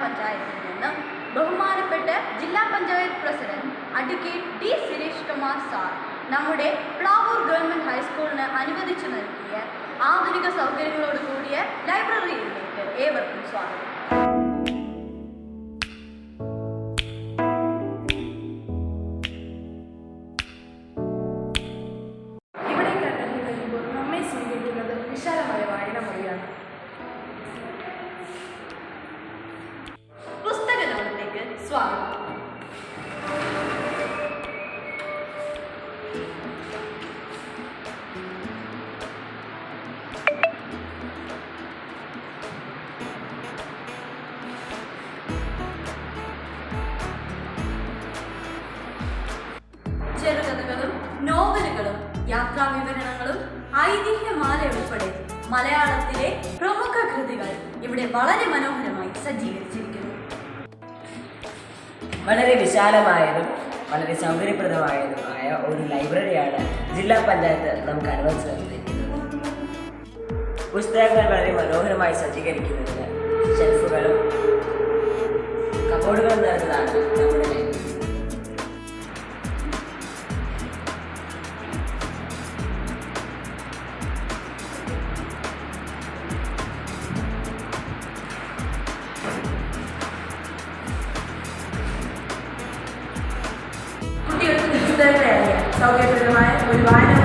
പഞ്ചായത്തിൽ നിന്ന് ബഹുമാനപ്പെട്ട ജില്ലാ panchayat president advocate D Suresh Kumar sir നമ്മുടെ പ്ലാവൂർ ഗവൺമെൻറ് ഹൈസ്കൂളിന് അനുവദിച്ചു നൽകിയ ആധുനിക സൗകര്യങ്ങളോട് കൂടിയ ലൈബ്രറിയിലേക്ക് ഏവർക്കും സ്വാഗതം. ഇവിടെ കടന്നു കഴിയുമ്പോൾ നമ്മെ സ്വീകരിക്കുന്നത് വിശാലമായ വായന മൊഴിയാണ്. പുസ്തക ലോകത്തേക്ക് സ്വാഗതം. ചെറുകഥകളും നോവലുകളും യാത്രാ വിവരണങ്ങളും ഐതിഹ്യമാല ഉൾപ്പെടെ മലയാളത്തിലെ പ്രമുഖ കൃതികൾ ഇവിടെ വളരെ മനോഹരമായി സജ്ജീകരിച്ചിരിക്കുന്നു. വളരെ വിശാലമായതും വളരെ സൗകര്യപ്രദമായതുമായ ഒരു ലൈബ്രറിയാണ് ജില്ലാ പഞ്ചായത്ത് നമുക്ക് അനുവദിച്ചു നൽകിയിരിക്കുന്നത്. പുസ്തകങ്ങൾ വളരെ മനോഹരമായി സജ്ജീകരിക്കുന്നതിന് ഷെൽഫുകളും കബോർഡുകളും നിറഞ്ഞതാണ് നമ്മുടെ ലൈബ്രറി. കുട്ടികൾക്ക് പുസ്തകങ്ങളെ അറിയാൻ സൗകര്യപ്രദമായ ഒരു വായനാ